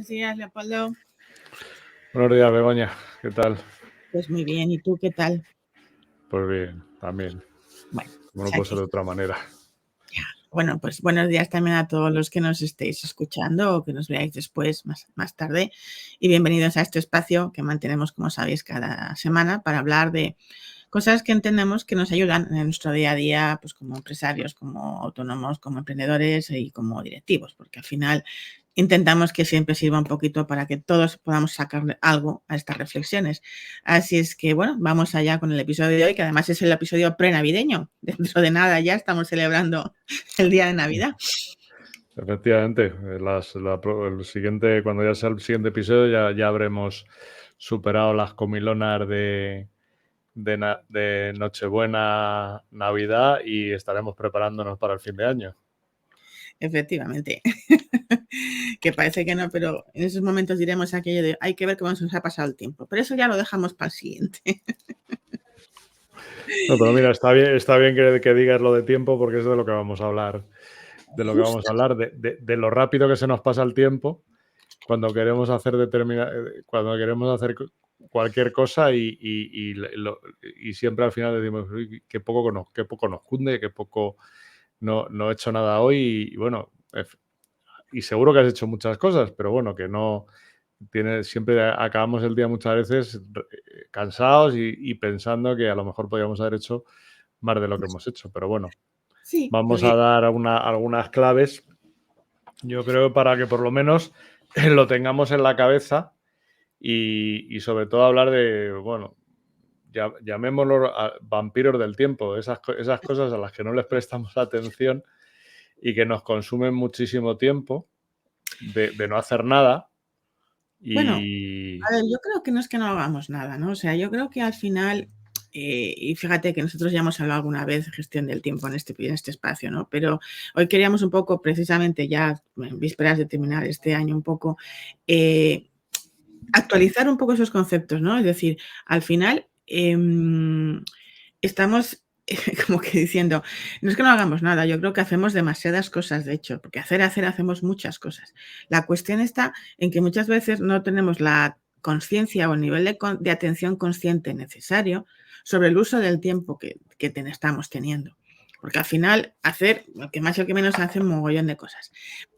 Buenos días, Leopoldo. Buenos días, Begoña. ¿Qué tal? Pues muy bien, ¿y tú qué tal? Pues bien, también. Bueno, Como no pues puede ser aquí. de otra manera. Bueno, pues buenos días también a todos los que nos estéis escuchando o que nos veáis después, más tarde. Y bienvenidos a este espacio que mantenemos, como sabéis, cada semana para hablar de cosas que entendemos que nos ayudan en nuestro día a día, pues como empresarios, como autónomos, como emprendedores y como directivos, porque al final intentamos que siempre sirva un poquito para que todos podamos sacarle algo a estas reflexiones. Así es que, bueno, vamos allá con el episodio de hoy, que además es el episodio prenavideño. Dentro de nada ya estamos celebrando el día de Navidad. Efectivamente, el siguiente, cuando ya sea el siguiente episodio, ya habremos superado las comilonas de Nochebuena, Navidad y estaremos preparándonos para el fin de año. Efectivamente. Que parece que no, pero en esos momentos diremos aquello de hay que ver cómo se nos ha pasado el tiempo. Pero eso ya lo dejamos para el siguiente. No, pero mira, está bien que digas lo de tiempo porque es de lo que vamos a hablar. De lo que vamos a hablar, de lo rápido que se nos pasa el tiempo cuando queremos hacer cualquier cosa y siempre al final decimos "Uy, qué poco nos cunde, qué poco no he hecho nada hoy y bueno, y seguro que has hecho muchas cosas, pero bueno, que no siempre acabamos el día muchas veces cansados y pensando que a lo mejor podríamos haber hecho más de lo que hemos hecho, pero bueno, Sí, vamos porque a dar algunas claves, yo creo, para que por lo menos lo tengamos en la cabeza y sobre todo hablar de, bueno, llamémoslo vampiros del tiempo, esas cosas a las que no les prestamos atención y que nos consumen muchísimo tiempo de no hacer nada. bueno, Y a ver, yo creo que no es que no hagamos nada, ¿no? O sea, yo creo que al final, y fíjate que nosotros ya hemos hablado alguna vez de gestión del tiempo en este espacio, ¿no? Pero hoy queríamos un poco, precisamente ya en vísperas de terminar este año, un poco actualizar un poco esos conceptos, ¿no? Es decir, al final estamos como que diciendo, no es que no hagamos nada, yo creo que hacemos demasiadas cosas, de hecho, porque hacemos muchas cosas. La cuestión está en que muchas veces no tenemos la conciencia o el nivel de atención consciente necesario sobre el uso del tiempo que estamos teniendo. Porque al final, hacer, lo que más o que menos, hace un mogollón de cosas.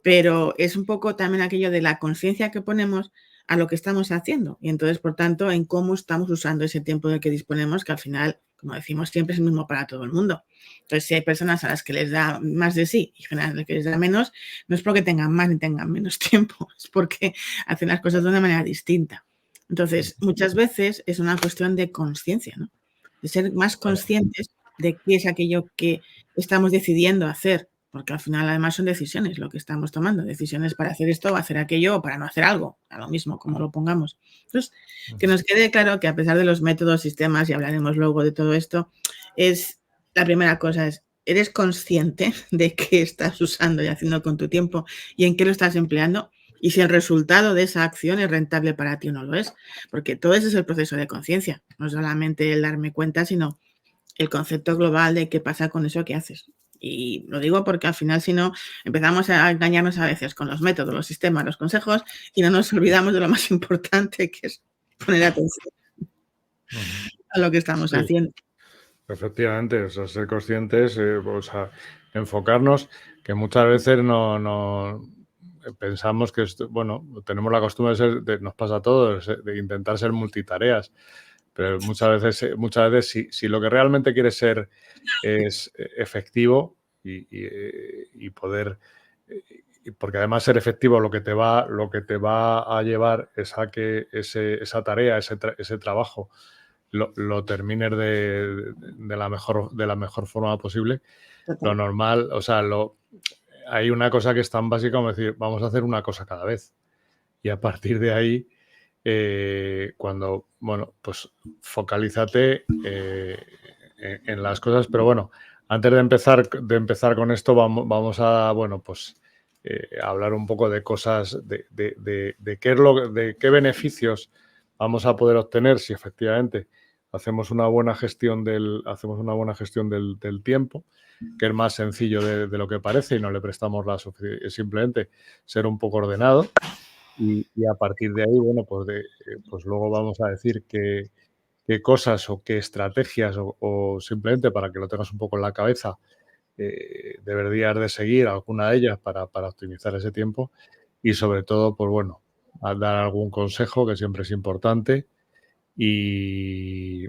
Pero es un poco también aquello de la conciencia que ponemos a lo que estamos haciendo. Y entonces, por tanto, en cómo estamos usando ese tiempo del que disponemos, que al final, como decimos, siempre es el mismo para todo el mundo. Entonces, si hay personas a las que les da más de sí y generalmente que les da menos, no es porque tengan más ni tengan menos tiempo, es porque hacen las cosas de una manera distinta. Entonces, muchas veces es una cuestión de conciencia, ¿no? De ser más conscientes de qué es aquello que estamos decidiendo hacer, porque al final además son decisiones lo que estamos tomando, decisiones para hacer esto o hacer aquello o para no hacer algo, a lo mismo como lo pongamos. Entonces, que nos quede claro que a pesar de los métodos, sistemas, y hablaremos luego de todo esto, es la primera cosa es, ¿eres consciente de qué estás usando y haciendo con tu tiempo y en qué lo estás empleando? Y si el resultado de esa acción es rentable para ti o no lo es, porque todo ese es el proceso de conciencia, no solamente el darme cuenta, sino el concepto global de qué pasa con eso que haces. Y lo digo porque al final, si no, empezamos a engañarnos a veces con los métodos, los sistemas, los consejos y no nos olvidamos de lo más importante, que es poner atención a lo que estamos haciendo. Efectivamente, o sea, ser conscientes, o sea, enfocarnos, que muchas veces no pensamos que bueno, tenemos la costumbre nos pasa a todos, de intentar ser multitareas, pero muchas veces si lo que realmente quieres ser es efectivo y poder, porque además ser efectivo lo que te va a llevar es a que esa tarea, ese trabajo lo termines de la mejor forma posible. Total. Lo normal, o sea, hay una cosa que es tan básica como decir, vamos a hacer una cosa cada vez. Y a partir de ahí, bueno, pues focalízate en las cosas. Pero bueno, antes de empezar con esto, vamos a, bueno, pues hablar un poco de cosas, de qué beneficios vamos a poder obtener si efectivamente hacemos una buena gestión del tiempo, que es más sencillo de lo que parece y no le prestamos simplemente ser un poco ordenado. y a partir de ahí, bueno, pues luego vamos a decir qué cosas o qué estrategias o simplemente para que lo tengas un poco en la cabeza, deberías de seguir alguna de ellas para optimizar ese tiempo y sobre todo, pues bueno, a dar algún consejo que siempre es importante y,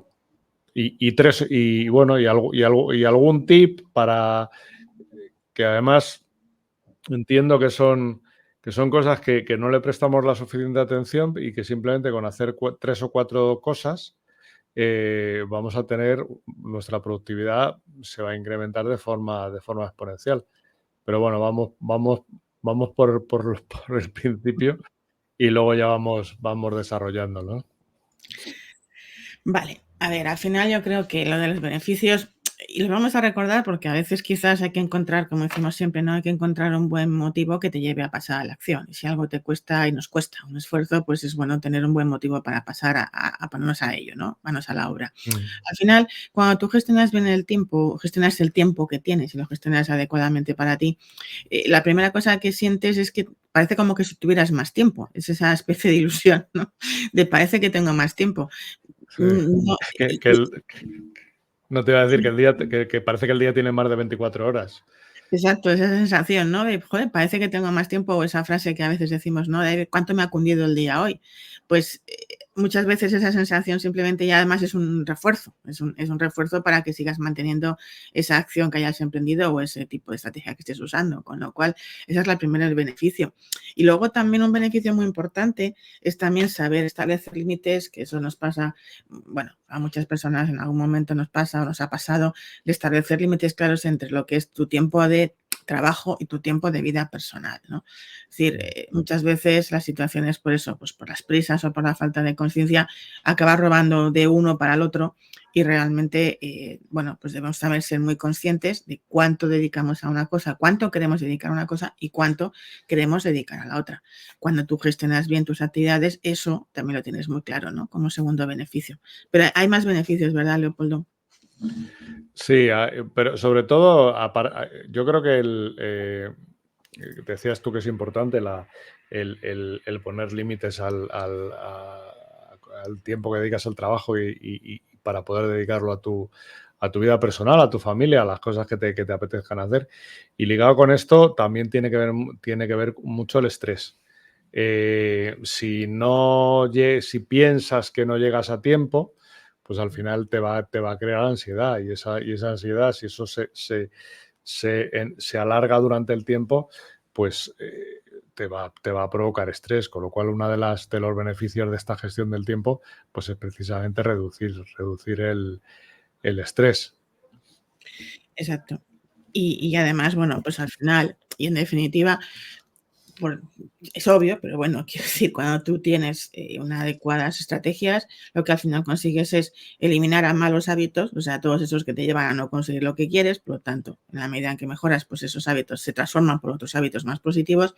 bueno, y algún tip para que además entiendo que son cosas que no le prestamos la suficiente atención y que simplemente con hacer 3 o 4 cosas vamos a tener nuestra productividad se va a incrementar de forma exponencial. Pero bueno, vamos por el principio y luego ya vamos desarrollándolo, ¿no? Vale, a ver, al final yo creo que lo de los beneficios, y los vamos a recordar porque a veces quizás hay que encontrar, como decimos siempre, ¿no? Hay que encontrar un buen motivo que te lleve a pasar a la acción. Y si algo te cuesta y nos cuesta un esfuerzo, pues es bueno tener un buen motivo para pasar a ponernos a ello, ¿no? Manos a la obra. Al final, cuando tú gestionas bien el tiempo, gestionas el tiempo que tienes y lo gestionas adecuadamente para ti, la primera cosa que sientes es que parece como que si tuvieras más tiempo. Es esa especie de ilusión, ¿no? De parece que tengo más tiempo. Sí. No, No te iba a decir que el día que parece que el día tiene más de 24 horas. exacto, esa sensación, ¿no? De, joder, parece que tengo más tiempo, o esa frase que a veces decimos, ¿no? De cuánto me ha cundido el día hoy. Pues muchas veces esa sensación simplemente ya además es un refuerzo, es un refuerzo para que sigas manteniendo esa acción que hayas emprendido o ese tipo de estrategia que estés usando, con lo cual esa es la primera, el beneficio. Y luego también un beneficio muy importante es también saber establecer límites, que eso nos pasa, bueno, a muchas personas en algún momento nos pasa o nos ha pasado, de establecer límites claros entre lo que es tu tiempo de trabajo y tu tiempo de vida personal, ¿no? Es decir, muchas veces las situaciones por eso, pues por las prisas o por la falta de conciencia, acabas robando de uno para el otro y realmente, bueno, pues debemos saber ser muy conscientes de cuánto dedicamos a una cosa, cuánto queremos dedicar a una cosa y cuánto queremos dedicar a la otra. Cuando tú gestionas bien tus actividades, eso también lo tienes muy claro, ¿no? Como segundo beneficio. Pero hay más beneficios, ¿verdad, Leopoldo? Sí, pero sobre todo, yo creo que decías tú que es importante el poner límites al tiempo que dedicas al trabajo y para poder dedicarlo a tu vida personal, a tu familia, a las cosas que te apetezcan hacer. Y ligado con esto también tiene que ver mucho el estrés. Si piensas que no llegas a tiempo, pues al final te va a crear ansiedad y esa ansiedad, si eso se alarga durante el tiempo, pues te va a provocar estrés, con lo cual uno de los beneficios de esta gestión del tiempo pues es precisamente reducir el estrés. Exacto. Y además, bueno, pues al final y en definitiva, es obvio, pero bueno, quiero decir, cuando tú tienes unas adecuadas estrategias, lo que al final consigues es eliminar a malos hábitos, o sea, todos esos que te llevan a no conseguir lo que quieres, por lo tanto, en la medida en que mejoras, pues esos hábitos se transforman por otros hábitos más positivos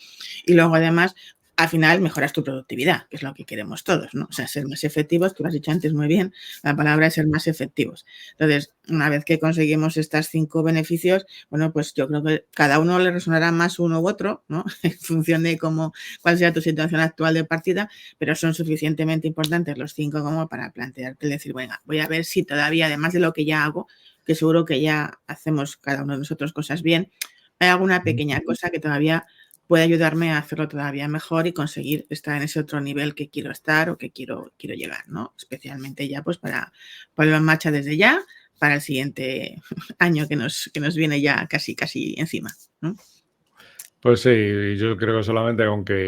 y luego además al final mejoras tu productividad, que es lo que queremos todos, ¿no? O sea, ser más efectivos, tú lo has dicho antes muy bien, la palabra es ser más efectivos. Entonces, una vez que conseguimos estos 5 beneficios, bueno, pues yo creo que cada uno le resonará más uno u otro, ¿no? En función de cuál sea tu situación actual de partida, pero son suficientemente importantes los 5 como para plantearte y decir, venga, voy a ver si todavía, además de lo que ya hago, que seguro que ya hacemos cada uno de nosotros cosas bien, hay alguna pequeña cosa que todavía puede ayudarme a hacerlo todavía mejor y conseguir estar en ese otro nivel que quiero estar o que quiero llegar, ¿no? Especialmente ya pues para ponerlo en marcha desde ya para el siguiente año que nos viene ya casi encima, ¿no? Pues sí, yo creo que solamente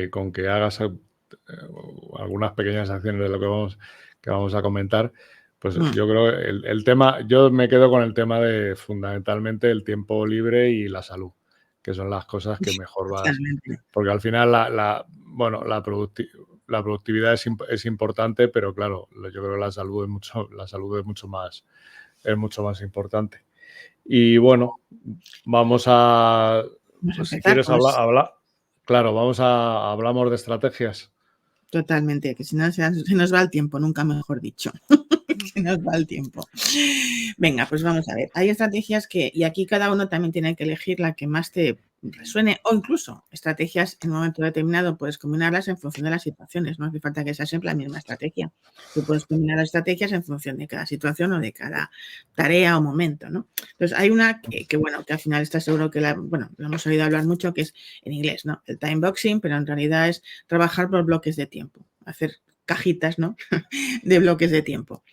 con que hagas algunas pequeñas acciones de lo que vamos a comentar, pues yo creo el tema, yo me quedo con el tema de fundamentalmente el tiempo libre y la salud, que son las cosas que mejor vas, Totalmente. porque al final bueno, la productividad es importante, pero claro, yo creo que la salud es mucho más importante. Y bueno, vamos a, Vamos a si empezar, quieres pues claro, hablamos de estrategias. totalmente, que si no se nos va el tiempo, nunca mejor dicho. Se nos va el tiempo. Venga, pues vamos a ver. Hay estrategias y aquí cada uno también tiene que elegir la que más te resuene, o incluso estrategias en un momento determinado puedes combinarlas en función de las situaciones, no hace falta que sea siempre la misma estrategia. Tú puedes combinar las estrategias en función de cada situación o de cada tarea o momento, ¿no? Entonces, hay una bueno, que al final está seguro que lo hemos oído hablar mucho, que es en inglés, ¿no? El time boxing, pero en realidad es trabajar por bloques de tiempo, hacer cajitas, ¿no? de bloques de tiempo.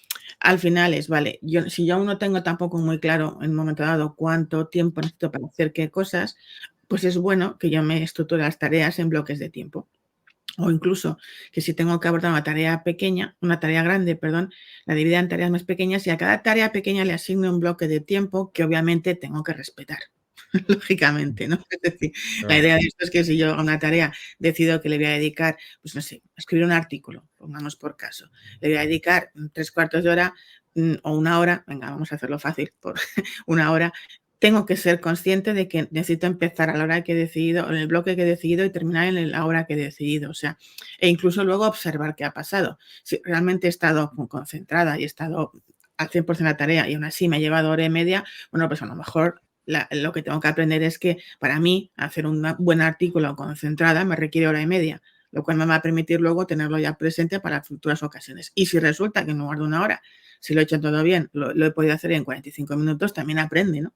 Al final es, vale, si yo aún no tengo tampoco muy claro en un momento dado cuánto tiempo necesito para hacer qué cosas, pues es bueno que yo me estructure las tareas en bloques de tiempo. O incluso que si tengo que abordar una tarea grande, perdón, la divida en tareas más pequeñas y a cada tarea pequeña le asigne un bloque de tiempo que obviamente tengo que respetar. Lógicamente, ¿no? Es decir, la Claro. idea de esto es que si yo a una tarea decido que le voy a dedicar, pues no sé, escribir un artículo, pongamos por caso, le voy a dedicar 3/4 de hora o 1 hora, venga, vamos a hacerlo fácil, por 1 hora, tengo que ser consciente de que necesito empezar a la hora que he decidido, en el bloque que he decidido y terminar en la hora que he decidido. O sea, e incluso luego observar qué ha pasado. Si realmente he estado concentrada y he estado al 100% en la tarea y aún así me ha llevado hora y media, bueno, pues a lo mejor lo que tengo que aprender es que para mí hacer un buen artículo concentrada me requiere hora y media, lo cual me va a permitir luego tenerlo ya presente para futuras ocasiones. Y si resulta que en lugar de 1 hora, si lo he hecho todo bien, lo he podido hacer en 45 minutos, también aprende, ¿no?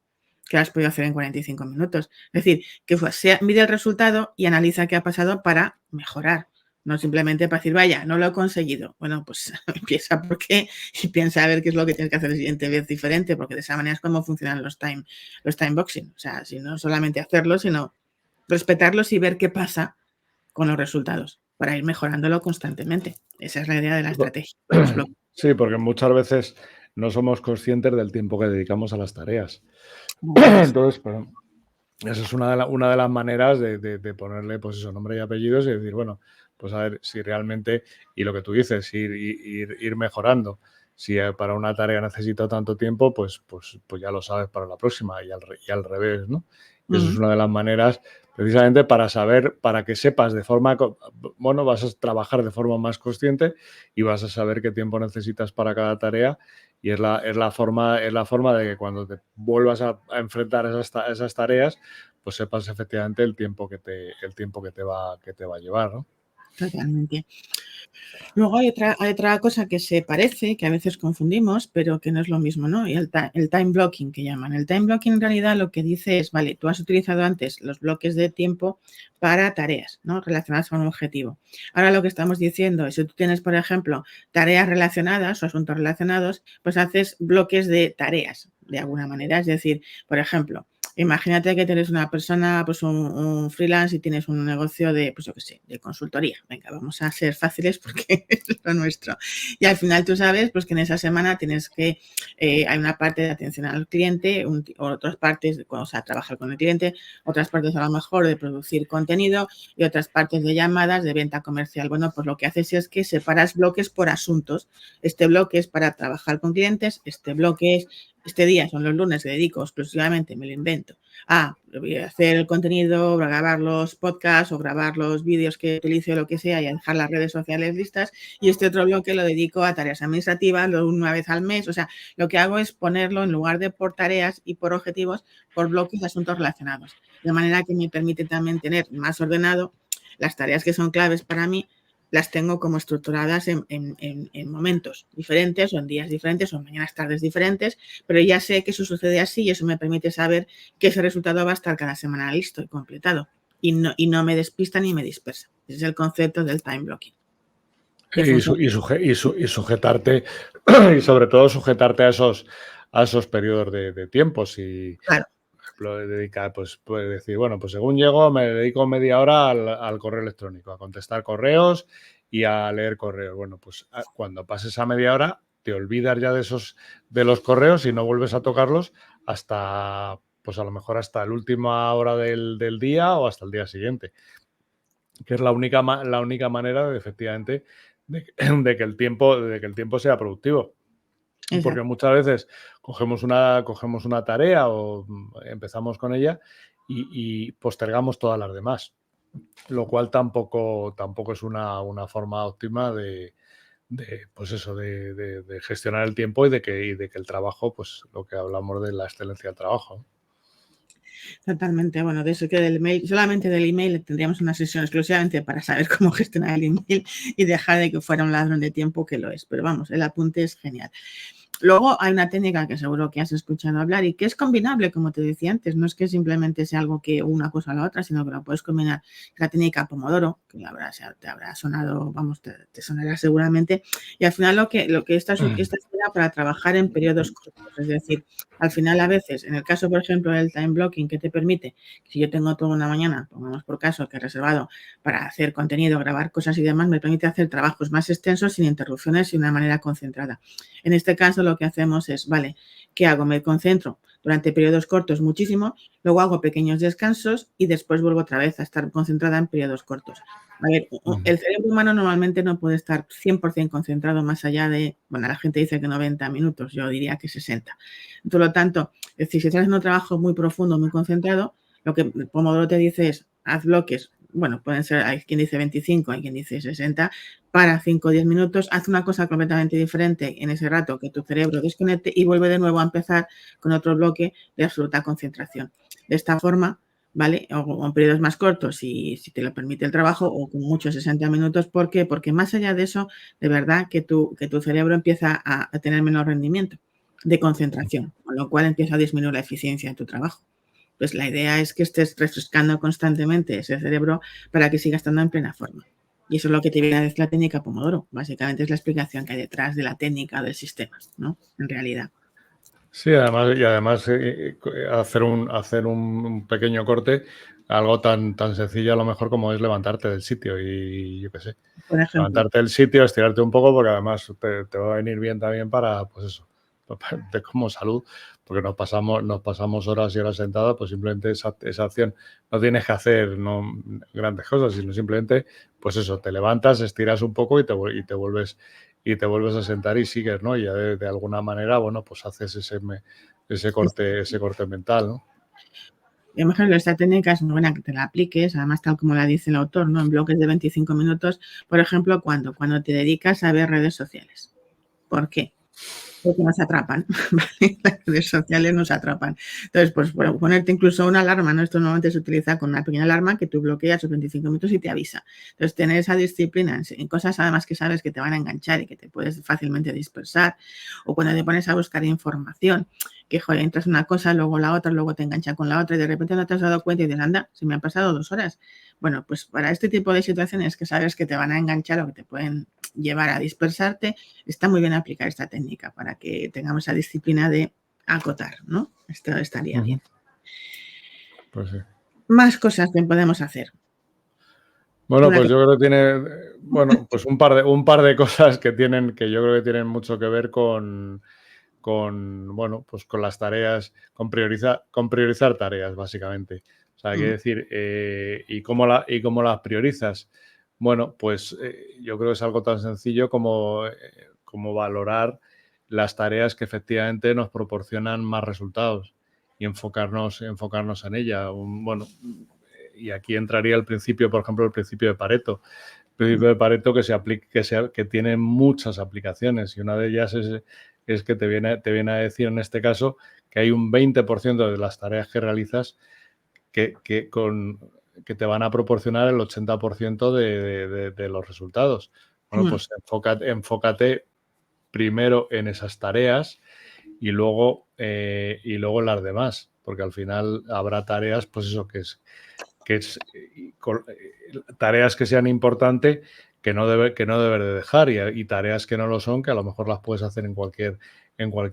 Que has podido hacer en 45 minutos. Es decir, que mide el resultado y analiza qué ha pasado para mejorar. No simplemente para decir, vaya, no lo he conseguido. Bueno, pues empieza por qué y piensa a ver qué es lo que tienes que hacer la siguiente vez diferente, porque de esa manera es como funcionan los time boxing. O sea, si no solamente hacerlo, sino respetarlos y ver qué pasa con los resultados para ir mejorándolo constantemente. Esa es la idea de la estrategia. Sí, porque muchas veces no somos conscientes del tiempo que dedicamos a las tareas. Eso es. Entonces, pues, esa es una de las maneras de ponerle, pues eso, nombre y apellidos y decir, bueno, pues a ver si realmente, y lo que tú dices, ir mejorando. Si para una tarea necesito tanto tiempo, pues ya lo sabes para la próxima y al revés, ¿no? Y eso es una de las maneras precisamente para saber, para que sepas bueno, vas a trabajar de forma más consciente y vas a saber qué tiempo necesitas para cada tarea y es la forma de que cuando te vuelvas a enfrentar esas tareas, pues sepas efectivamente el tiempo que te va a llevar, ¿no? Totalmente. Luego hay otra cosa que se parece, que a veces confundimos, pero que no es lo mismo, ¿no? Y el time blocking que llaman. El time blocking en realidad lo que dice es, vale, tú has utilizado antes los bloques de tiempo para tareas, ¿no? Relacionadas con un objetivo. Ahora lo que estamos diciendo es, si tú tienes, por ejemplo, tareas relacionadas o asuntos relacionados, pues haces bloques de tareas, de alguna manera. Es decir, por ejemplo, imagínate que tienes una persona, pues un freelance y tienes un negocio de, pues yo qué sé, de consultoría. Venga, vamos a ser fáciles porque es lo nuestro. Y al final tú sabes pues que en esa semana tienes que, hay una parte de atención al cliente, otras partes, o sea, trabajar con el cliente, otras partes a lo mejor de producir contenido y otras partes de llamadas de venta comercial. Bueno, pues lo que haces es que separas bloques por asuntos. Este bloque es para trabajar con clientes, este día son los lunes que dedico exclusivamente, me lo invento, voy a hacer el contenido, grabar los podcasts o grabar los vídeos que utilice o lo que sea y a dejar las redes sociales listas. Y este otro bloque lo dedico a tareas administrativas, una vez al mes. O sea, lo que hago es ponerlo en lugar de por tareas y por objetivos, por bloques de asuntos relacionados. De manera que me permite también tener más ordenado las tareas que son claves para mí, las tengo como estructuradas en momentos diferentes o en días diferentes o en mañanas, tardes diferentes, pero ya sé que eso sucede así y eso me permite saber que ese resultado va a estar cada semana listo y completado y no me despista ni me dispersa. Ese es el concepto del time blocking. Y sujetarte, y sobre todo sujetarte a esos periodos de tiempo. Si, Claro. por ejemplo, dedicar, pues puedes decir, bueno, pues según llego, me dedico media hora al correo electrónico, a contestar correos y a leer correos. Bueno, pues cuando pases a media hora, te olvidas ya de los correos y no vuelves a tocarlos hasta, pues a lo mejor hasta la última hora del día o hasta el día siguiente, que es la única manera de, efectivamente, de que el tiempo sea productivo. Porque Exacto. muchas veces cogemos una tarea o empezamos con ella y postergamos todas las demás, lo cual tampoco es una forma óptima pues eso, de gestionar el tiempo y de que el trabajo, pues lo que hablamos de la excelencia del trabajo. Totalmente. Bueno, de eso que del email, solamente del email tendríamos una sesión exclusivamente para saber cómo gestionar el email y dejar de que fuera un ladrón de tiempo, que lo es. Pero vamos, el apunte es genial. Luego hay una técnica que seguro que has escuchado hablar y que es combinable, como te decía antes. No es que simplemente sea algo que una cosa a la otra, sino que lo puedes combinar. La técnica Pomodoro, que te habrá sonado, vamos, te sonará seguramente. Y al final lo que esta será para trabajar en periodos cortos. Es decir, al final a veces, en el caso, por ejemplo, del time blocking, que te permite, si yo tengo toda una mañana, pongamos por caso, que he reservado para hacer contenido, grabar cosas y demás, me permite hacer trabajos más extensos sin interrupciones y de una manera concentrada. En este caso, lo que hacemos es, vale, ¿qué hago? Me concentro durante periodos cortos muchísimo, luego hago pequeños descansos y después vuelvo otra vez a estar concentrada en periodos cortos. A ver, el cerebro humano normalmente no puede estar 100% concentrado más allá de, bueno, la gente dice que 90 minutos, yo diría que 60. Por lo tanto, es decir, si estás haciendo un trabajo muy profundo, muy concentrado, lo que Pomodoro te dice es, haz bloques, bueno, pueden ser, hay quien dice 25, hay quien dice 60, para 5 o 10 minutos, haz una cosa completamente diferente en ese rato, que tu cerebro desconecte y vuelve de nuevo a empezar con otro bloque de absoluta concentración. De esta forma, ¿vale? O en periodos más cortos, si te lo permite el trabajo, o con muchos 60 minutos. ¿Por qué? Porque más allá de eso, de verdad que tu cerebro empieza a tener menos rendimiento de concentración, con lo cual empieza a disminuir la eficiencia de tu trabajo. Pues la idea es que estés refrescando constantemente ese cerebro para que siga estando en plena forma. Y eso es lo que te viene a decir la técnica Pomodoro. Básicamente es la explicación que hay detrás de la técnica del sistema, ¿no? En realidad. Sí, además hacer un pequeño corte, algo tan sencillo a lo mejor como es levantarte del sitio y yo qué sé, Por ejemplo. levantarte del sitio, estirarte un poco, porque además te va a venir bien también para, pues eso, de como salud, porque nos pasamos horas y horas sentados, pues simplemente esa acción no tienes que hacer grandes cosas, sino simplemente, pues eso, te levantas, estiras un poco y te vuelves a sentar y sigues, ¿no? Y ya de alguna manera, bueno, pues haces ese corte mental, ¿no? Por ejemplo, esta técnica es muy buena que te la apliques, además tal como la dice el autor, ¿no? En bloques de 25 minutos, por ejemplo, cuando te dedicas a ver redes sociales. ¿Por qué? Porque nos atrapan, ¿vale? Las redes sociales nos atrapan. Entonces, pues ponerte incluso una alarma, ¿no? Esto normalmente se utiliza con una pequeña alarma que tú bloqueas los 25 minutos y te avisa. Entonces, tener esa disciplina en cosas además que sabes que te van a enganchar y que te puedes fácilmente dispersar, o cuando te pones a buscar información, que, joder, entras una cosa, luego la otra, luego te engancha con la otra y de repente no te has dado cuenta y dices, anda, se me han pasado 2 horas. Bueno, pues para este tipo de situaciones que sabes que te van a enganchar o que te pueden llevar a dispersarte, está muy bien aplicar esta técnica para que tengamos esa disciplina de acotar, ¿no? Esto estaría bien. Pues sí. Más cosas que podemos hacer. Bueno, pues yo creo que tiene, bueno, pues un par de cosas que yo creo que tienen mucho que ver con bueno, pues con las tareas, con priorizar tareas, básicamente. O sea, quiere decir, ¿y cómo las priorizas? Bueno, pues yo creo que es algo tan sencillo como valorar las tareas que efectivamente nos proporcionan más resultados y enfocarnos en ella. Bueno, y aquí entraría el principio, por ejemplo, el principio de Pareto. El principio de Pareto que tiene muchas aplicaciones y una de ellas es que te viene a decir en este caso que hay un 20% de las tareas que realizas que te van a proporcionar el 80% de los resultados. Bueno, pues enfócate primero en esas tareas y luego en las demás, porque al final habrá tareas, pues eso, que es tareas que sean importantes que no debes de dejar y tareas que no lo son, que a lo mejor las puedes hacer en cualquier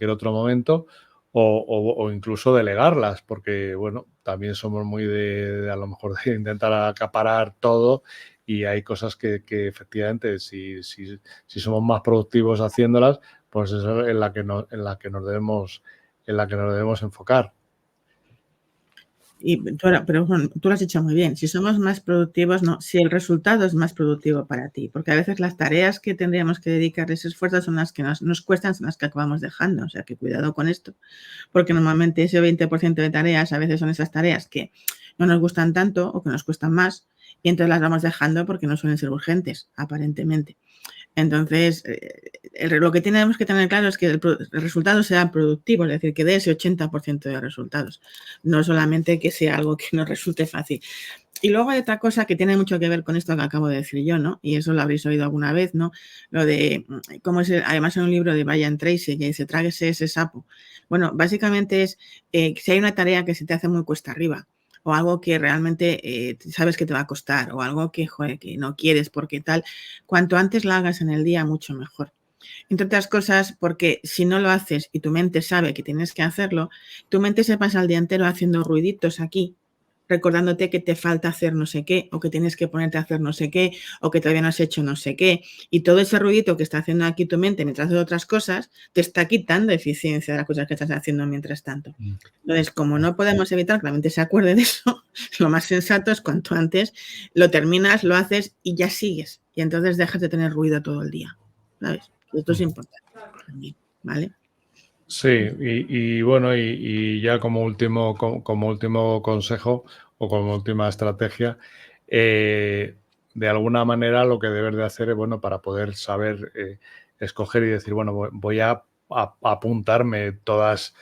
otro momento o incluso delegarlas, porque bueno, también somos muy de a lo mejor de intentar acaparar todo y hay cosas que efectivamente si somos más productivos haciéndolas, pues es en la que nos debemos enfocar. Pero bueno, tú lo has dicho muy bien. Si somos más productivos, no. Si el resultado es más productivo para ti, porque a veces las tareas que tendríamos que dedicarles esfuerzo son las que nos cuestan, son las que acabamos dejando. O sea, que cuidado con esto, porque normalmente ese 20% de tareas a veces son esas tareas que no nos gustan tanto o que nos cuestan más y entonces las vamos dejando porque no suelen ser urgentes, aparentemente. Entonces, lo que tenemos que tener claro es que el resultado sea productivo, es decir, que dé ese 80% de resultados, no solamente que sea algo que nos resulte fácil. Y luego hay otra cosa que tiene mucho que ver con esto que acabo de decir yo, ¿no? Y eso lo habréis oído alguna vez, ¿no? Lo de cómo es, además en un libro de Brian Tracy, que dice, tráguese ese sapo. Bueno, básicamente es si hay una tarea que se te hace muy cuesta arriba, o algo que realmente sabes que te va a costar, o algo que, joder, que no quieres porque tal, cuanto antes la hagas en el día, mucho mejor. Entre otras cosas, porque si no lo haces y tu mente sabe que tienes que hacerlo, tu mente se pasa el día entero haciendo ruiditos aquí, recordándote que te falta hacer no sé qué, o que tienes que ponerte a hacer no sé qué, o que todavía no has hecho no sé qué. Y todo ese ruidito que está haciendo aquí tu mente mientras haces otras cosas, te está quitando eficiencia de las cosas que estás haciendo mientras tanto. Entonces, como no podemos evitar que la mente se acuerde de eso, lo más sensato es cuanto antes lo terminas, lo haces y ya sigues. Y entonces dejas de tener ruido todo el día, ¿sabes? Esto es importante también, ¿vale? Sí, y bueno, y ya como último consejo o como última estrategia, de alguna manera lo que debes de hacer es, bueno, para poder saber escoger y decir, bueno, voy a apuntarme todas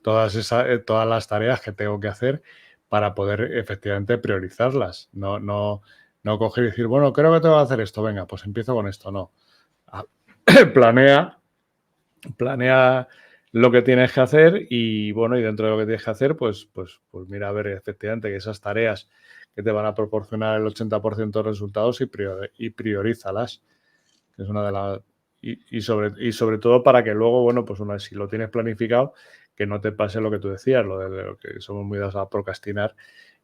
las tareas que tengo que hacer para poder efectivamente priorizarlas. No coger y decir, bueno, creo que tengo que hacer esto, venga, pues empiezo con esto. No. Planea lo que tienes que hacer y, bueno, y dentro de lo que tienes que hacer, pues mira a ver efectivamente que esas tareas que te van a proporcionar el 80% de resultados y priorízalas, que es una de las... Y sobre todo para que luego, bueno, pues una vez si lo tienes planificado, que no te pase lo que tú decías, lo de lo que somos muy dados a procrastinar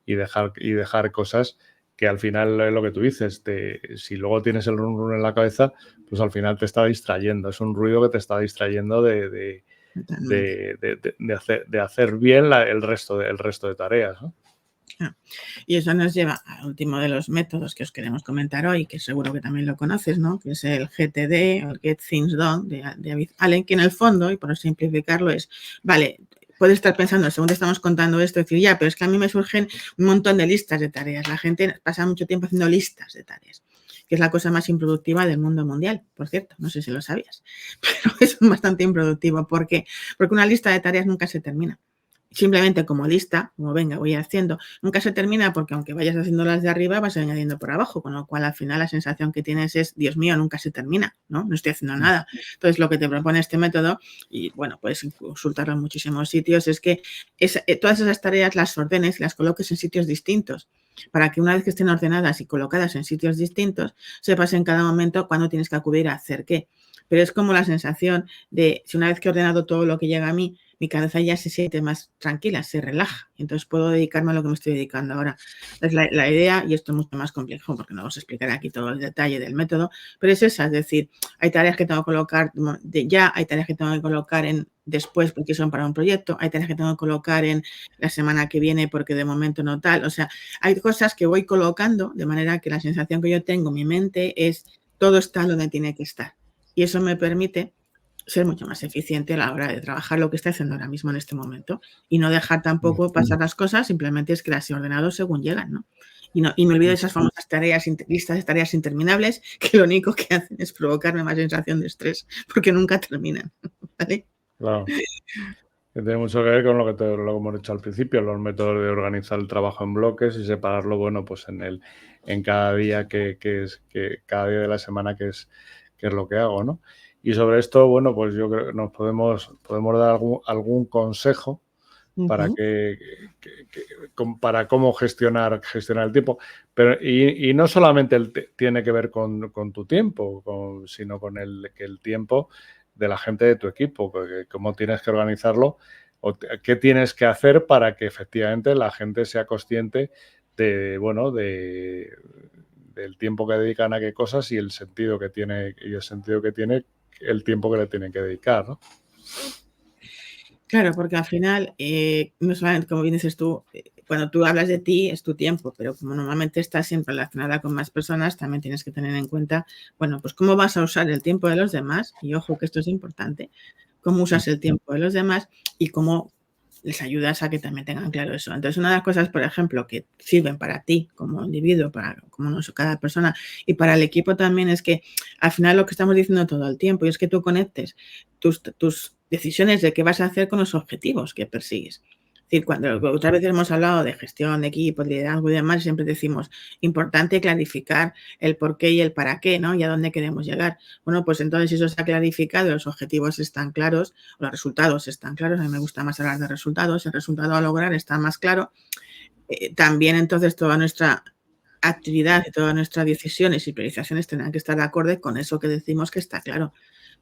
y dejar cosas que al final es lo que tú dices, si luego tienes el run en la cabeza, pues al final te está distrayendo, es un ruido que te está distrayendo de hacer bien el resto de tareas, ¿no? Y eso nos lleva al último de los métodos que os queremos comentar hoy, que seguro que también lo conoces, ¿no? Que es el GTD, el Get Things Done, de David Allen, que en el fondo, y por simplificarlo, es, vale, puedes estar pensando, según te estamos contando esto, decir, ya, pero es que a mí me surgen un montón de listas de tareas. La gente pasa mucho tiempo haciendo listas de tareas, que es la cosa más improductiva del mundo mundial, por cierto, no sé si lo sabías, pero es bastante improductivo. ¿Por qué? Porque una lista de tareas nunca se termina. Simplemente como lista, como venga, voy haciendo, nunca se termina porque aunque vayas haciendo las de arriba, vas añadiendo por abajo, con lo cual al final la sensación que tienes es, Dios mío, nunca se termina, ¿no? No estoy haciendo nada. Entonces, lo que te propone este método, y bueno, puedes consultarlo en muchísimos sitios, es que todas esas tareas las ordenes y las coloques en sitios distintos, para que una vez que estén ordenadas y colocadas en sitios distintos, sepas en cada momento cuándo tienes que acudir a hacer qué. Pero es como la sensación de, si una vez que he ordenado todo lo que llega a mí, mi cabeza ya se siente más tranquila, se relaja. Entonces puedo dedicarme a lo que me estoy dedicando ahora. Entonces la idea, y esto es mucho más complejo porque no os explicaré aquí todo el detalle del método, pero es esa, es decir, hay tareas que tengo que colocar ya, hay tareas que tengo que colocar en después porque son para un proyecto, hay tareas que tengo que colocar en la semana que viene porque de momento no tal. O sea, hay cosas que voy colocando de manera que la sensación que yo tengo en mi mente es todo está donde tiene que estar. Y eso me permite ser mucho más eficiente a la hora de trabajar lo que estoy haciendo ahora mismo en este momento y no dejar tampoco pasar las cosas, simplemente es que las he ordenado según llegan, ¿no? Y me olvido de esas famosas listas de tareas interminables que lo único que hacen es provocarme más sensación de estrés porque nunca terminan, ¿vale? Claro. Que tiene mucho que ver con lo que hemos dicho al principio, los métodos de organizar el trabajo en bloques y separarlo, bueno, pues en cada día cada día de la semana que es lo que hago, ¿no? Y sobre esto, bueno, pues yo creo que nos podemos dar algún consejo para para cómo gestionar el tiempo. Pero, y no solamente tiene que ver con tu tiempo, sino con el tiempo de la gente de tu equipo, cómo tienes que organizarlo o qué tienes que hacer para que efectivamente la gente sea consciente de, bueno, del tiempo que dedican a qué cosas y el sentido que tiene el tiempo que le tienen que dedicar, ¿no? Claro, porque al final, no solamente, como bien dices tú, cuando tú hablas de ti es tu tiempo, pero como normalmente estás siempre relacionada con más personas, también tienes que tener en cuenta, bueno, pues cómo vas a usar el tiempo de los demás, y ojo que esto es importante, cómo usas el tiempo de los demás y cómo les ayudas a que también tengan claro eso. Entonces, una de las cosas, por ejemplo, que sirven para ti como individuo, como cada persona y para el equipo también, es que al final lo que estamos diciendo todo el tiempo y es que tú conectes tus decisiones de qué vas a hacer con los objetivos que persigues. Es decir, cuando otras veces hemos hablado de gestión de equipo, liderazgo y demás, siempre decimos, importante clarificar el por qué y el para qué, ¿no? Y a dónde queremos llegar. Bueno, pues entonces si eso está clarificado, los objetivos están claros, los resultados están claros, a mí me gusta más hablar de resultados, el resultado a lograr está más claro, también entonces toda nuestra actividad y todas nuestras decisiones y priorizaciones tendrán que estar de acuerdo con eso que decimos que está claro.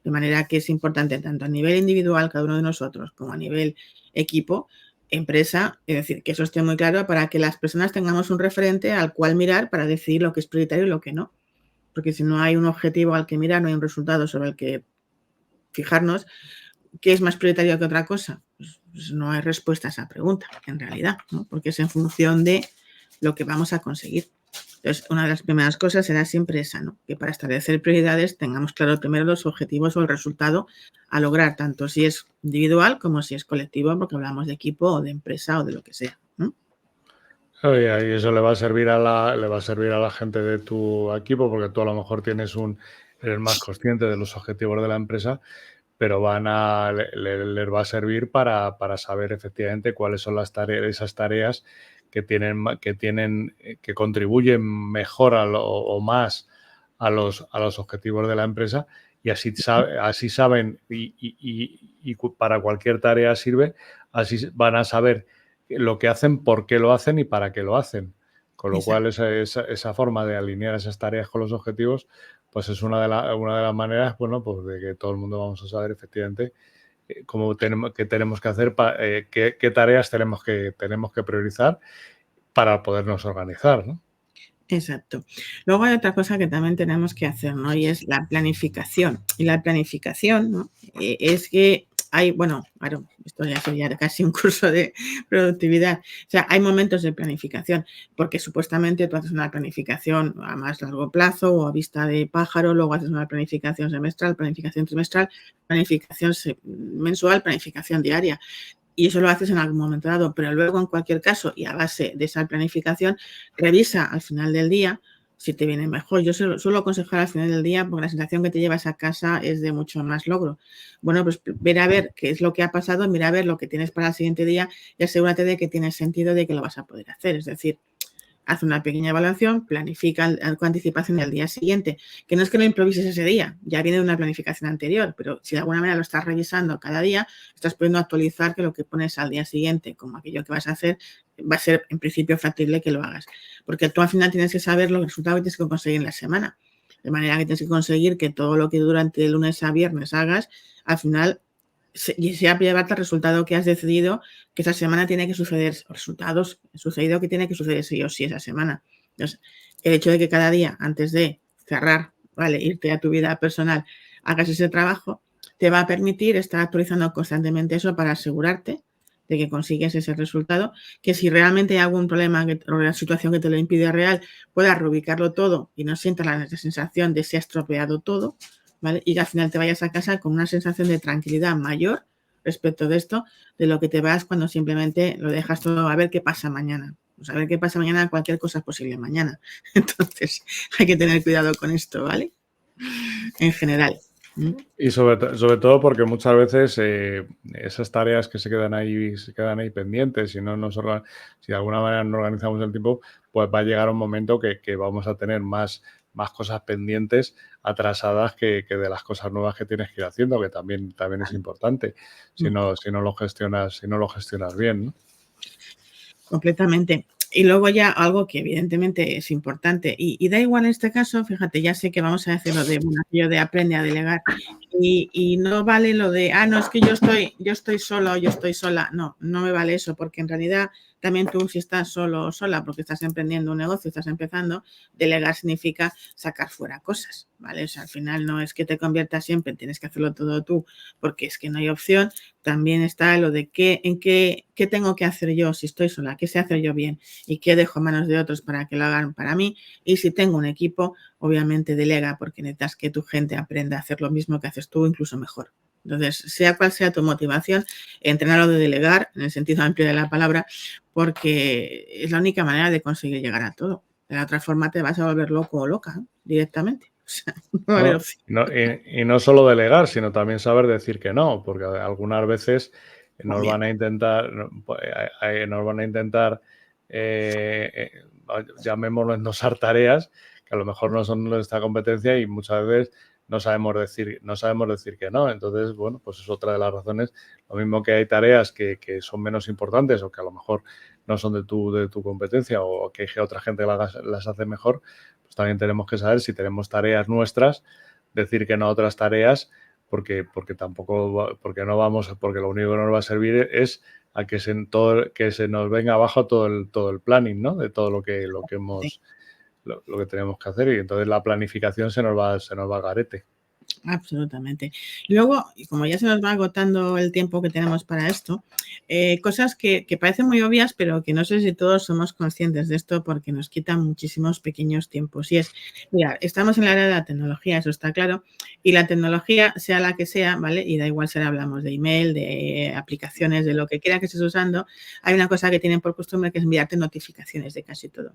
De manera que es importante tanto a nivel individual, cada uno de nosotros, como a nivel equipo, empresa, es decir, que eso esté muy claro para que las personas tengamos un referente al cual mirar para decidir lo que es prioritario y lo que no. Porque si no hay un objetivo al que mirar, no hay un resultado sobre el que fijarnos, ¿qué es más prioritario que otra cosa? Pues no hay respuesta a esa pregunta, en realidad, ¿no? Porque es en función de lo que vamos a conseguir. Entonces, una de las primeras cosas será siempre esa, ¿no? Que para establecer prioridades tengamos claro primero los objetivos o el resultado a lograr, tanto si es individual como si es colectivo, porque hablamos de equipo o de empresa o de lo que sea, ¿no? Y eso le va a servir a la gente de tu equipo, porque tú a lo mejor eres más consciente de los objetivos de la empresa, pero les va a servir para saber efectivamente cuáles son esas tareas que contribuyen mejor o más a los objetivos de la empresa, y así saben, y para cualquier tarea sirve, así van a saber lo que hacen, por qué lo hacen y para qué lo hacen. Con lo cual, esa forma de alinear esas tareas con los objetivos, pues es una de las maneras, bueno, pues de que todo el mundo vamos a saber efectivamente qué tenemos que hacer, qué tareas tenemos que priorizar para podernos organizar, ¿no? Exacto. Luego hay otra cosa que también tenemos que hacer, ¿no? Y es la planificación. Y la planificación, ¿no? Es que hay, bueno, claro, esto ya sería casi un curso de productividad. O sea, hay momentos de planificación, porque supuestamente tú haces una planificación a más largo plazo o a vista de pájaro, luego haces una planificación semestral, planificación trimestral, planificación mensual, planificación diaria. Y eso lo haces en algún momento dado, pero luego en cualquier caso y a base de esa planificación, revisa al final del día si te viene mejor. Yo suelo aconsejar al final del día porque la sensación que te llevas a casa es de mucho más logro. Bueno, pues ver a ver qué es lo que ha pasado, mira a ver lo que tienes para el siguiente día y asegúrate de que tiene sentido de que lo vas a poder hacer. Es decir, haz una pequeña evaluación, planifica con anticipación el día siguiente, que no es que lo improvises ese día, ya viene de una planificación anterior, pero si de alguna manera lo estás revisando cada día, estás pudiendo actualizar que lo que pones al día siguiente, como aquello que vas a hacer, va a ser en principio factible que lo hagas. Porque tú al final tienes que saber los resultados que tienes que conseguir en la semana. De manera que tienes que conseguir que todo lo que durante de lunes a viernes hagas, al final sea llevarte al resultado que has decidido que esa semana tiene que suceder, resultados sucedido que tiene que suceder sí o sí esa semana. Entonces, el hecho de que cada día, antes de cerrar, ¿vale? Irte a tu vida personal, hagas ese trabajo, te va a permitir estar actualizando constantemente eso para asegurarte de que consigues ese resultado, que si realmente hay algún problema o una situación que te lo impide real, puedas reubicarlo todo y no sientas la sensación de se ha estropeado todo, ¿vale? Y que al final te vayas a casa con una sensación de tranquilidad mayor respecto de esto, de lo que te vas cuando simplemente lo dejas todo a ver qué pasa mañana. Pues a ver qué pasa mañana, cualquier cosa es posible mañana. Entonces, hay que tener cuidado con esto, ¿vale? En general. Y sobre todo porque muchas veces esas tareas que se quedan ahí pendientes, si de alguna manera no organizamos el tiempo, pues va a llegar un momento que vamos a tener más cosas pendientes, atrasadas, que de las cosas nuevas que tienes que ir haciendo, que también es importante, si no lo gestionas bien, ¿no? Completamente. Y luego ya algo que evidentemente es importante y da igual en este caso, fíjate, ya sé que vamos a decir lo de aquello de aprende a delegar y no vale lo de, no, es que yo estoy solo o yo estoy sola. No, no me vale eso, porque en realidad también tú si estás solo o sola porque estás emprendiendo un negocio, estás empezando, delegar significa sacar fuera cosas, ¿vale? O sea, al final no es que te conviertas siempre, tienes que hacerlo todo tú porque es que no hay opción. También está lo de qué tengo que hacer yo si estoy sola, qué sé hacer yo bien y qué dejo en manos de otros para que lo hagan para mí. Y si tengo un equipo, obviamente delega porque necesitas que tu gente aprenda a hacer lo mismo que haces tú, incluso mejor. Entonces, sea cual sea tu motivación, entrenarlo de delegar, en el sentido amplio de la palabra, porque es la única manera de conseguir llegar a todo. De la otra forma te vas a volver loco o loca, ¿no? Directamente. O sea, no va a haber opción. Y no solo delegar, sino también saber decir que no, porque algunas veces nos van a intentar, llamémoslo, endosar tareas que a lo mejor no son nuestra competencia y muchas veces no sabemos decir que no. Entonces, bueno, pues es otra de las razones. Lo mismo que hay tareas que son menos importantes o que a lo mejor no son de tu competencia o que hay otra gente que las hace mejor, pues también tenemos que saber si tenemos tareas nuestras, decir que no a otras tareas, porque lo único que nos va a servir es a que se nos venga abajo todo el planning, ¿no? De todo lo que tenemos que hacer, y entonces la planificación se nos va al garete. Absolutamente. Luego, y como ya se nos va agotando el tiempo que tenemos para esto, cosas que parecen muy obvias, pero que no sé si todos somos conscientes de esto porque nos quitan muchísimos pequeños tiempos. Y es, mira, estamos en la era de la tecnología, eso está claro, y la tecnología, sea la que sea, ¿vale? Y da igual si hablamos de email, de aplicaciones, de lo que quiera que estés usando, hay una cosa que tienen por costumbre que es enviarte notificaciones de casi todo.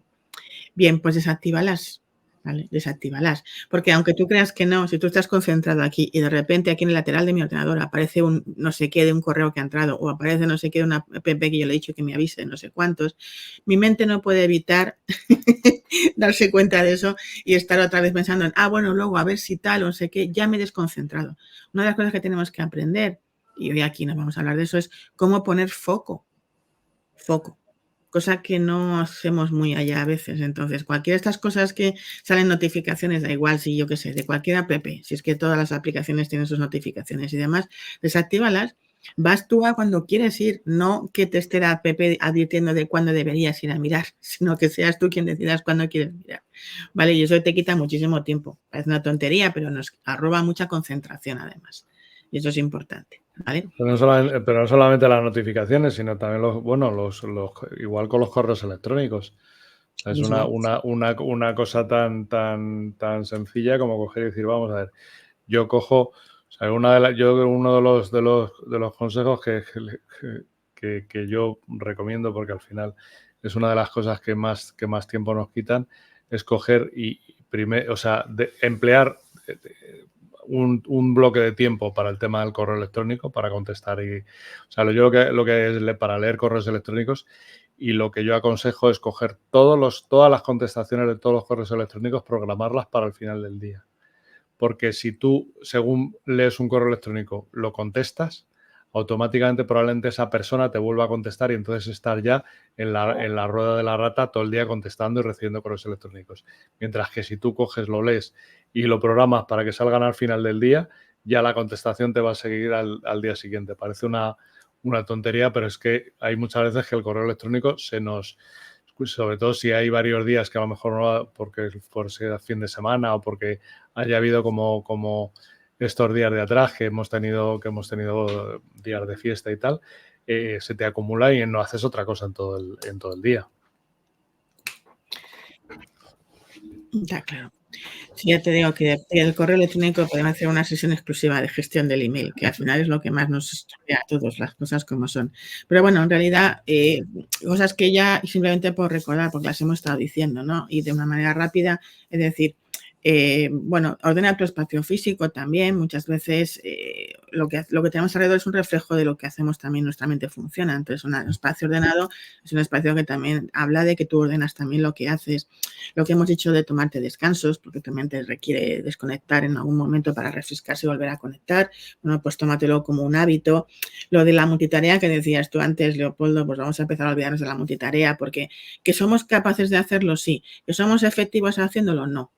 Bien, pues desactívalas. ¿Vale? Desactívalas. Porque aunque tú creas que no, si tú estás concentrado aquí y de repente aquí en el lateral de mi ordenador aparece un no sé qué de un correo que ha entrado o aparece no sé qué de una app que yo le he dicho que me avise, no sé cuántos, mi mente no puede evitar darse cuenta de eso y estar otra vez pensando en, bueno, luego a ver si tal o no sé qué, ya me he desconcentrado. Una de las cosas que tenemos que aprender, y hoy aquí nos vamos a hablar de eso, es cómo poner foco. Foco. Cosa que no hacemos muy allá a veces. Entonces, cualquiera de estas cosas que salen notificaciones, da igual si yo qué sé, de cualquier app, si es que todas las aplicaciones tienen sus notificaciones y demás, desactívalas. Vas tú a cuando quieres ir, no que te esté la app advirtiendo de cuándo deberías ir a mirar, sino que seas tú quien decidas cuándo quieres mirar. ¿Vale? Y eso te quita muchísimo tiempo. Es una tontería, pero nos arroba mucha concentración además. Y eso es importante. ¿Vale? Pero no solamente las notificaciones, sino también igual con los correos electrónicos. Es una cosa tan sencilla como coger y decir, vamos a ver, yo cojo, o sea, uno de los consejos que yo recomiendo, porque al final es una de las cosas que más tiempo nos quitan, es coger emplear un bloque de tiempo para el tema del correo electrónico, para contestar yo lo que es para leer correos electrónicos, y lo que yo aconsejo es coger todas las contestaciones de todos los correos electrónicos, programarlas para el final del día. Porque si tú, según lees un correo electrónico, lo contestas, automáticamente probablemente esa persona te vuelva a contestar y entonces estar ya en la rueda de la rata todo el día contestando y recibiendo correos electrónicos. Mientras que si tú coges, lo lees y lo programas para que salgan al final del día, ya la contestación te va a seguir al día siguiente. Parece una tontería, pero es que hay muchas veces que el correo electrónico sobre todo si hay varios días que a lo mejor no, porque por ser fin de semana o porque haya habido como estos días de atrás que hemos tenido días de fiesta y tal, se te acumula y no haces otra cosa en todo el día. Está claro. Sí, ya te digo que el correo electrónico podemos hacer una sesión exclusiva de gestión del email, que al final es lo que más nos estropean a todos, las cosas como son. Pero bueno, en realidad, cosas que ya simplemente por recordar, porque las hemos estado diciendo, ¿no? Y de una manera rápida, es decir, ordena tu espacio físico también. Muchas veces lo que tenemos alrededor es un reflejo de lo que hacemos también, nuestra mente funciona. Entonces, un espacio ordenado es un espacio que también habla de que tú ordenas también lo que haces. Lo que hemos dicho de tomarte descansos, porque tu mente requiere desconectar en algún momento para refrescarse y volver a conectar. Bueno, pues tómatelo como un hábito. Lo de la multitarea que decías tú antes, Leopoldo, pues vamos a empezar a olvidarnos de la multitarea, porque que somos capaces de hacerlo, sí. Que somos efectivos haciéndolo, no.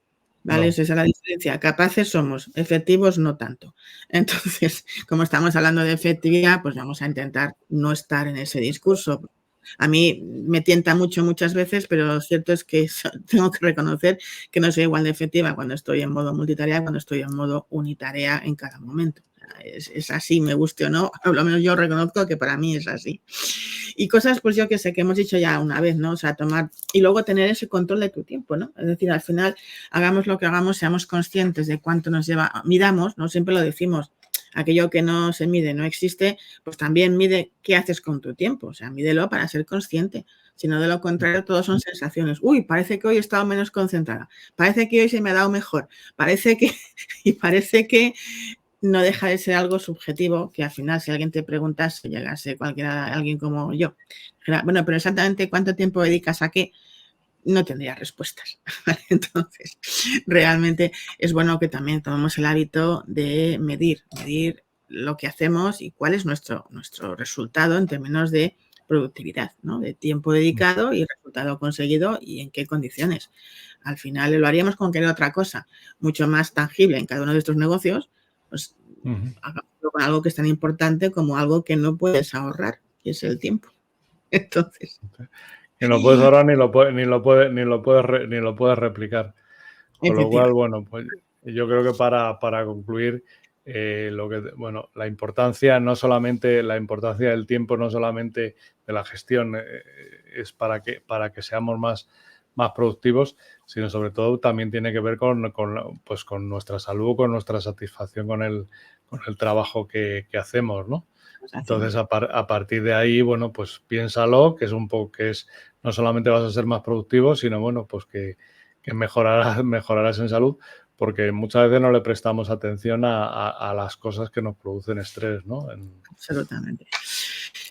¿Vale? No. Esa es la diferencia. Capaces somos, efectivos no tanto. Entonces, como estamos hablando de efectividad, pues vamos a intentar no estar en ese discurso. A mí me tienta mucho muchas veces, pero lo cierto es que tengo que reconocer que no soy igual de efectiva cuando estoy en modo multitarea, cuando estoy en modo unitarea en cada momento. Es así, me guste o no, por lo menos yo reconozco que para mí es así. Y cosas, pues yo que sé, que hemos dicho ya una vez, ¿no? O sea, tomar y luego tener ese control de tu tiempo, ¿no? Es decir, al final, hagamos lo que hagamos, seamos conscientes de cuánto nos lleva, midamos, ¿no? Siempre lo decimos, aquello que no se mide no existe, pues también mide qué haces con tu tiempo, o sea, mídelo para ser consciente. Si no, de lo contrario, todo son sensaciones. Uy, parece que hoy he estado menos concentrada, parece que hoy se me ha dado mejor, parece que no deja de ser algo subjetivo, que al final si alguien te preguntase, llegase alguien como yo, bueno, pero exactamente cuánto tiempo dedicas a qué, no tendría respuestas. Entonces, realmente es bueno que también tomemos el hábito de medir lo que hacemos y cuál es nuestro resultado en términos de productividad, ¿no? De tiempo dedicado y resultado conseguido y en qué condiciones. Al final lo haríamos con querer otra cosa, mucho más tangible en cada uno de estos negocios, pues hagámoslo con algo que es tan importante como algo que no puedes ahorrar, que es el tiempo. Entonces... Ni lo puedes ahorrar ni lo puedes replicar. Con lo cual, bueno, pues yo creo que para concluir, la importancia, no solamente la importancia del tiempo, no solamente de la gestión, es para que seamos más productivos, sino sobre todo también tiene que ver con nuestra salud, con nuestra satisfacción con el trabajo que hacemos, ¿no? Entonces, a partir de ahí, bueno, pues piénsalo, que es no solamente vas a ser más productivo, sino, bueno, pues que mejorarás en salud, porque muchas veces no le prestamos atención a las cosas que nos producen estrés, ¿no? Absolutamente.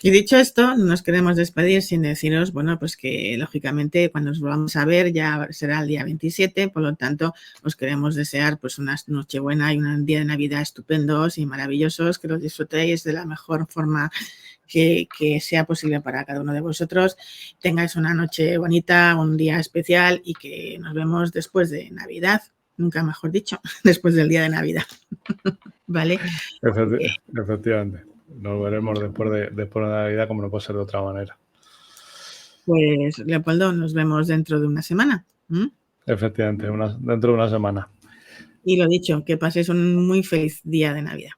Y dicho esto, nos queremos despedir sin deciros, bueno, pues que lógicamente cuando nos volvamos a ver ya será el día 27, por lo tanto os queremos desear pues una Nochebuena y un día de Navidad estupendos y maravillosos, que los disfrutéis de la mejor forma que sea posible para cada uno de vosotros, tengáis una noche bonita, un día especial y que nos vemos después de Navidad, nunca mejor dicho, después del día de Navidad. ¿Vale? Efectivamente. Nos veremos después de Navidad, como no puede ser de otra manera. Pues, Leopoldo, nos vemos dentro de una semana. Efectivamente, dentro de una semana. Y lo dicho, que paséis un muy feliz día de Navidad.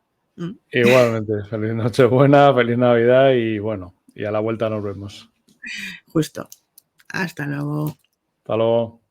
Igualmente, feliz Nochebuena, feliz Navidad y bueno, y a la vuelta nos vemos. Justo. Hasta luego. Hasta luego.